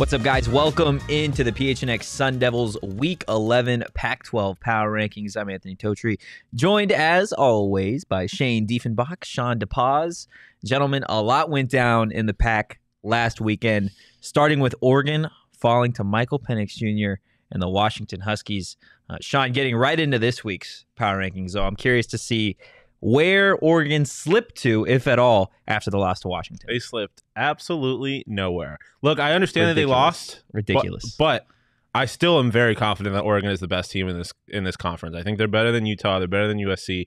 What's up, guys? Welcome into the PHNX Sun Devils Week 11 Pac-12 Power Rankings. I'm Anthony Totri, joined as always by Shane Diefenbach, Sean DePaz. Gentlemen, a lot went down in the Pac last weekend, starting with Oregon falling to Michael Penix Jr. and the Washington Huskies. Sean, getting right into this week's Power Rankings, though, I'm curious to see where Oregon slipped to, if at all, after the loss to Washington. They slipped absolutely nowhere. Look, I understand that they lost. Ridiculous. But I still am very confident that Oregon is the best team in this conference. I think they're better than Utah. They're better than USC.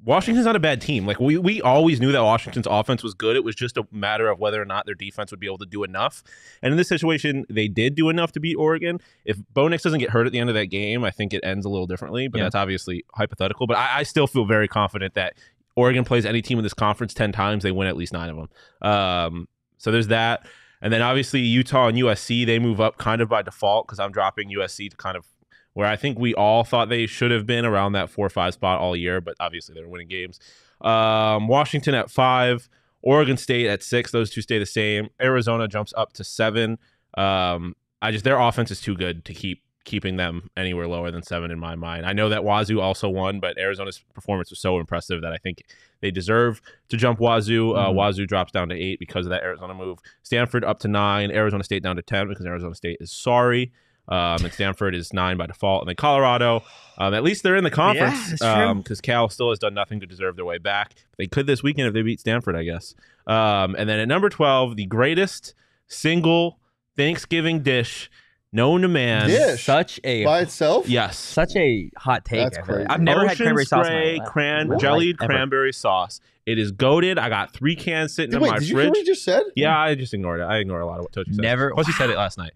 Washington's not a bad team. Like we always knew that Washington's offense was good. It was just a matter of whether or not their defense would be able to do enough. And in this situation, they did do enough to beat Oregon. If Bo Nix doesn't get hurt at the end of that game, I think it ends a little differently. But that's obviously hypothetical. But I still feel very confident that Oregon plays any team in this conference 10 times, they win at least 9 of them. So there's that. And then obviously Utah and USC, they move up kind of by default because I'm dropping USC to kind of where I think we all thought they should have been around that 4 or 5 spot all year, but obviously they're winning games. Washington at 5, Oregon State at 6. Those two stay the same. Arizona jumps up to 7. Their offense is too good to keeping them anywhere lower than 7 in my mind. I know that Wazoo also won, but Arizona's performance was so impressive that I think they deserve to jump Wazoo. Wazoo drops down to 8 because of that Arizona move. Stanford up to 9. Arizona State down to 10 because Arizona State is sorry. And Stanford is 9 by default. And then Colorado, at least they're in the conference because Cal still has done nothing to deserve their way back. They could this weekend if they beat Stanford, I guess. And then at number 12, the greatest single Thanksgiving dish known to man. Dish? Such a By itself? Yes. Such a hot take. That's crazy. I've never had Ocean cranberry sauce. Spray jellied cranberry sauce. It is goated. I got 3 cans sitting in my Did you fridge. hear what you just said? Yeah, I just ignored it. I ignore a lot of what Tochi says. Plus, he said it last night.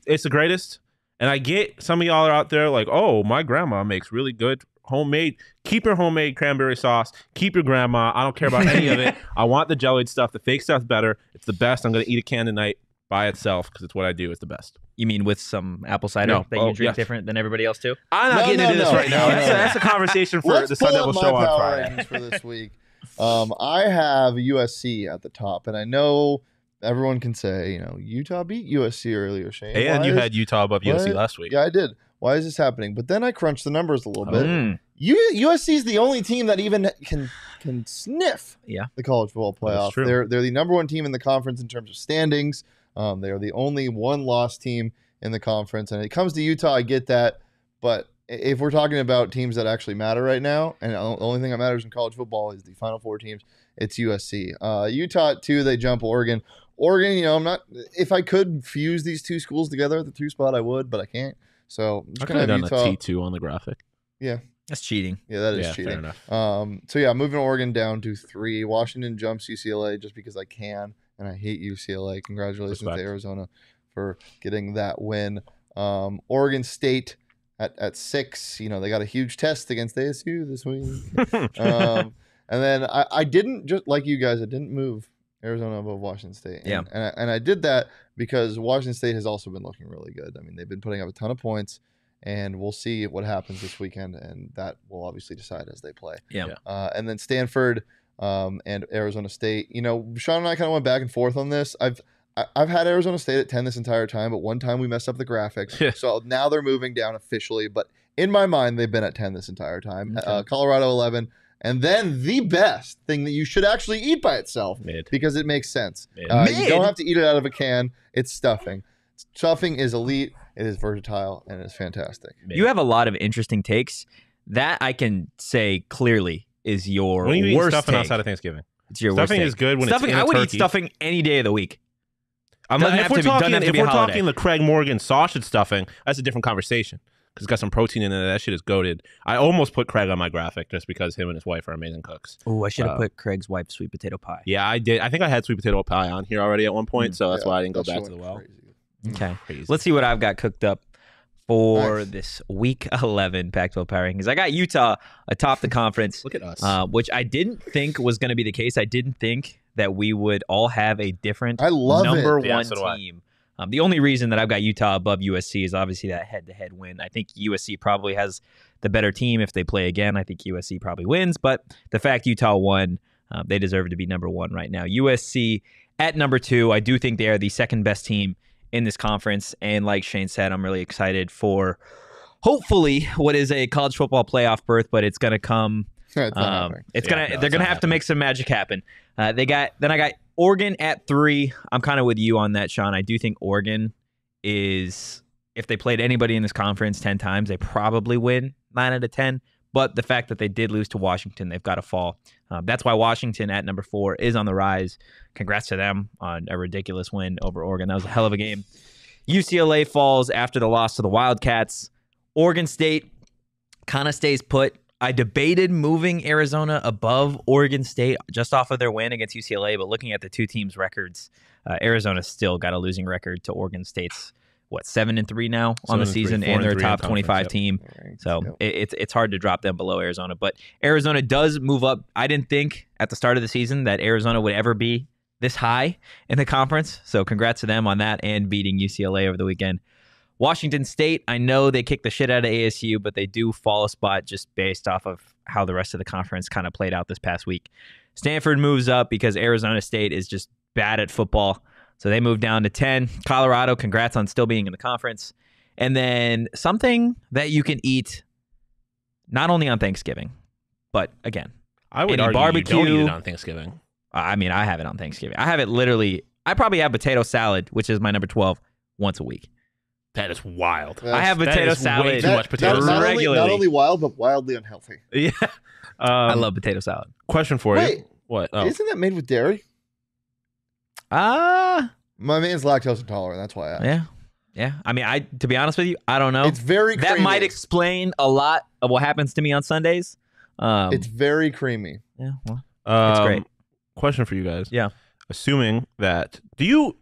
It's the greatest. And I get some of y'all are out there like, oh, my grandma makes really good homemade. Keep your homemade cranberry sauce. Keep your grandma. I don't care about any of it. I want the jellied stuff. The fake stuff's better. It's the best. I'm going to eat a can tonight by itself because it's what I do. It's the best. You mean with some apple cider that you drink different than everybody else too? I'm not getting into this right now. That's a conversation for the Sun Devil show on Friday. For this week. I have USC at the top, and I know everyone can say, Utah beat USC earlier, Shane. And you had Utah above USC last week. Yeah, I did. Why is this happening? But then I crunched the numbers a little bit. USC is the only team that even can sniff the college football playoff. They're the number 1 team in the conference in terms of standings. They are the only 1-loss team in the conference. And it comes to Utah, I get that. But if we're talking about teams that actually matter right now, and the only thing that matters in college football is the Final 4 teams, it's USC. Utah at 2, they jump Oregon. Oregon, I'm not. If I could fuse these 2 schools together at the 2 spot, I would, but I can't. So I'm just going to have Utah. A T2 on the graphic. Yeah. That's cheating. Yeah, that is cheating. Fair enough. Moving Oregon down to 3. Washington jumps UCLA just because I can, and I hate UCLA. Congratulations to Arizona for getting that win. Oregon State at 6. They got a huge test against ASU this week. And then I didn't, just like you guys, I didn't move Arizona above Washington State. And I did that because Washington State has also been looking really good. I mean, they've been putting up a ton of points, and we'll see what happens this weekend, and that will obviously decide as they play. And then Stanford and Arizona State. Sean and I kind of went back and forth on this. I've had Arizona State at 10 this entire time, but one time we messed up the graphics. So now they're moving down officially, but in my mind, they've been at 10 this entire time. Colorado 11. And then the best thing that you should actually eat by itself because it makes sense. You don't have to eat it out of a can. It's stuffing. Stuffing is elite. It is versatile, and it's fantastic. You have a lot of interesting takes. That I can say clearly is your when you worst eat stuffing take. Outside of Thanksgiving. It's your stuffing worst is good when stuffing, it's in a I would turkey. eat stuffing any day of the week. If we're talking the Craig Morgan sausage stuffing, that's a different conversation. Because it's got some protein in it. That shit is goated. I almost put Craig on my graphic just because him and his wife are amazing cooks. Oh, I should have put Craig's wife's sweet potato pie. Yeah, I did. I think I had sweet potato pie on here already at one point, so that's why I didn't go back to the well. Okay. Let's see what I've got cooked up for this Week 11 Pac-12 Power Rankings. I got Utah atop the conference. Look at us. Which I didn't think was going to be the case. I didn't think that we would all have a different number 1 team. The only reason that I've got Utah above USC is obviously that head-to-head win. I think USC probably has the better team if they play again. I think USC probably wins, but the fact Utah won They deserve to be number 1 right now. USC at number 2. I do think they are the second best team in this conference. And like Shane said, I'm really excited for hopefully what is a college football playoff berth, but it's going to come. They're going to have to make some magic happen. I got Oregon at 3. I'm kind of with you on that, Sean. I do think Oregon is, if they played anybody in this conference 10 times, they probably win 9 out of 10. But the fact that they did lose to Washington, they've got to fall. That's why Washington at number 4 is on the rise. Congrats to them on a ridiculous win over Oregon. That was a hell of a game. UCLA falls after the loss to the Wildcats. Oregon State kind of stays put. I debated moving Arizona above Oregon State just off of their win against UCLA, but looking at the two teams' records, Arizona still got a losing record to Oregon State's 7-3 now on the season, and they're a top 25 team. So it's hard to drop them below Arizona. But Arizona does move up. I didn't think at the start of the season that Arizona would ever be this high in the conference. So congrats to them on that and beating UCLA over the weekend. Washington State, I know they kicked the shit out of ASU, but they do fall a spot just based off of how the rest of the conference kind of played out this past week. Stanford moves up because Arizona State is just bad at football. So they move down to 10. Colorado, congrats on still being in the conference. And then something that you can eat not only on Thanksgiving, but again, I would argue barbecue, you don't eat it on Thanksgiving. I mean, I have it on Thanksgiving. I have it literally, I probably have potato salad, which is my number 12, once a week. That is wild. I have potato salad. Way too much potatoes regularly. Not only wild, but wildly unhealthy. Yeah. I love potato salad. Question for you. What? Oh. Isn't that made with dairy? My man's lactose intolerant. That's why I asked. Yeah. I mean, to be honest with you, I don't know. It's very creamy. That might explain a lot of what happens to me on Sundays. It's very creamy. Yeah, well, it's great. Question for you guys. Yeah. Assuming that, do you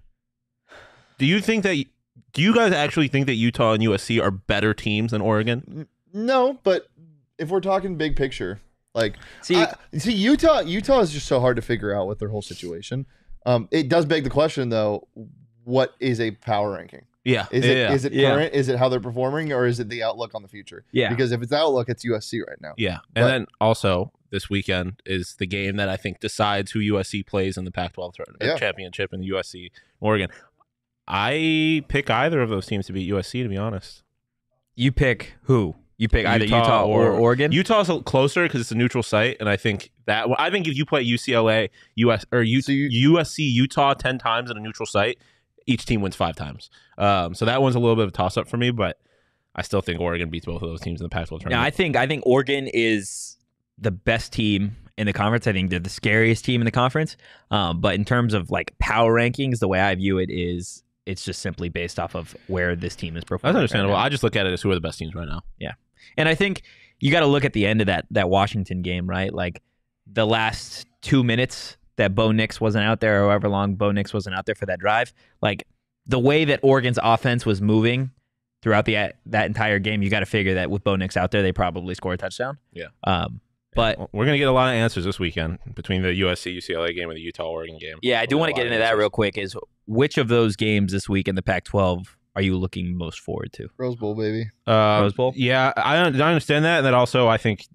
guys actually think that Utah and USC are better teams than Oregon? No, but if we're talking big picture, Utah is just so hard to figure out with their whole situation. It does beg the question, though, what is a power ranking? Yeah. Is it current? Is it how they're performing, or is it the outlook on the future? Yeah. Because if it's outlook, it's USC right now. Yeah. And then also this weekend is the game that I think decides who USC plays in the Pac-12 tournament championship in the USC Oregon. I pick either of those teams to beat USC, to be honest. You pick who? You pick either Utah or Oregon? Utah's closer because it's a neutral site, and I think if you play UCLA, USC, Utah 10 times at a neutral site, each team wins 5 times. So that one's a little bit of a toss-up for me, but I still think Oregon beats both of those teams in the Pac-12 tournament. Yeah, I think Oregon is the best team in the conference. I think they're the scariest team in the conference. But in terms of power rankings, the way I view it is it's just simply based off of where this team is performing. That's understandable. I just look at it as who are the best teams right now. Yeah. And I think you got to look at the end of that Washington game, right? The last 2 minutes that Bo Nix wasn't out there, or however long Bo Nix wasn't out there for that drive, the way that Oregon's offense was moving throughout that entire game, you got to figure that with Bo Nix out there, they probably score a touchdown. Yeah. But we're going to get a lot of answers this weekend between the USC-UCLA game and the Utah-Oregon game. Yeah, I do want to get into that real quick. Is which of those games this week in the Pac-12 are you looking most forward to? Rose Bowl, baby. Rose Bowl? Yeah, I understand that. And that also, I think,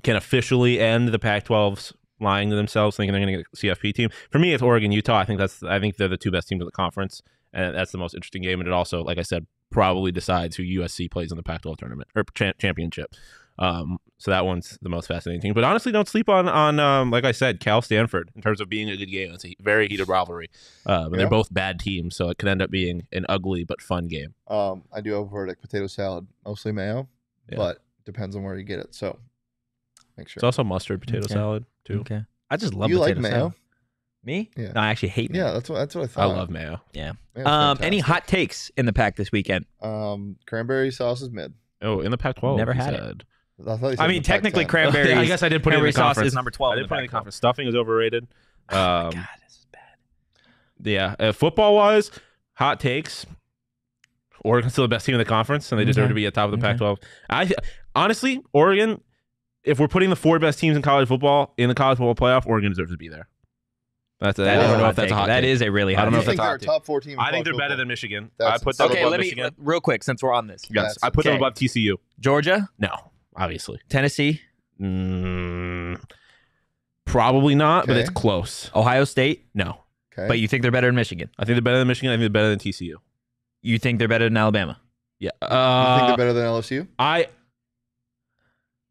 can officially end the Pac-12's lying to themselves, thinking they're going to get a CFP team. For me, it's Oregon-Utah. I think they're the two best teams in the conference, and that's the most interesting game. And it also, like I said, probably decides who USC plays in the Pac-12 tournament or championship. So that one's the most fascinating thing. But honestly, don't sleep on like I said, Cal-Stanford in terms of being a good game. It's a very heated rivalry. And they're both bad teams, so it could end up being an ugly but fun game. I do have a verdict: potato salad, mostly mayo, but depends on where you get it. So make sure. It's also mustard potato salad too. Okay. I just love you potato like mayo? salad. Me? Yeah. No, I actually hate mayo. Yeah, that's what I thought. I love mayo. Yeah. Any hot takes in the Pac this weekend? Cranberry sauce is mid. Oh, in the Pac-12. Never had it. I mean, technically, cranberry. I guess I did put it in the sauce conference. Is number 12. I did put it in the conference. Stuffing is overrated. Oh my God, this is bad. Yeah, football-wise, hot takes. Oregon's still the best team in the conference, and they deserve to be at top of the Pac-12. Honestly, Oregon, if we're putting the 4 best teams in college football in the college football playoff, Oregon deserves to be there. I don't know if that's a hot take. That is a really hot take. I don't know if that's a hot take. Top 4 team. I think they're better than Michigan. I put them above Michigan. Real quick, since we're on this. Yes, I put them above TCU. Georgia? No, obviously. Tennessee? Probably not, but Okay. it's close. Ohio State, No. Okay. but you think they're better than Michigan. I think they're better than Michigan. I think they're better than TCU. You think they're better than Alabama. Yeah. you think they're better than LSU?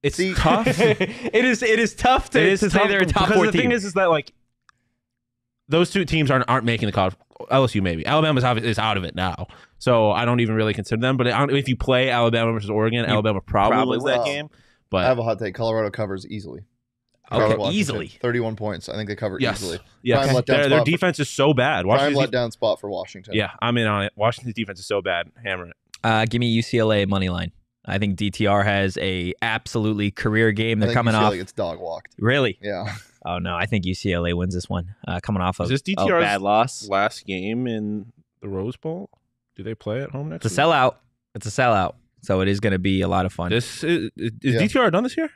It's See- tough. It is tough to say they're a top because 4 the team. thing is that like those two teams aren't making the college. LSU maybe. Alabama's is out of it now, so I don't even really consider them. But if you play Alabama versus Oregon, Alabama probably wins that will. game. I But have a hot take. Colorado covers easily. Okay, Washington, easily. 31 points. I think they cover easily. yes, Prime letdown their spot for- defense is so bad. Prime Washington's letdown spot for Washington. yeah, I'm in on it. Washington's defense is so bad. Hammer it. Give me UCLA money line. I think DTR has a absolutely career game. I They're think coming UCLA off. gets dog walked. Really? Yeah. Oh no, I think UCLA wins this one. Coming off of Is this a DTR's bad loss. last game in the Rose Bowl? Do they play at home next It's a week? sellout. It's a sellout. So it is going to be a lot of fun. This is Yeah. DTR done this year?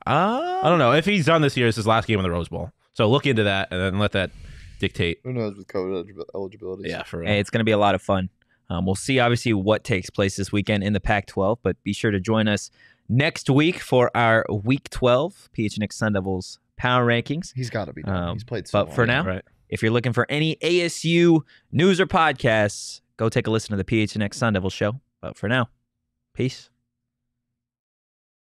I don't know. If he's done this year, it's his last game in the Rose Bowl. So look into that and then let that dictate. Who knows with COVID eligibility? Yeah, for real. Hey, it's going to be a lot of fun. We'll see, obviously, what takes place this weekend in the Pac-12, but be sure to join us next week for our Week 12 PHNX Sun Devils Power Rankings. He's got to be done. He's played so But for long. now, Right. if you're looking for any ASU news or podcasts, go take a listen to the PHNX Sun Devils show. But for now, peace.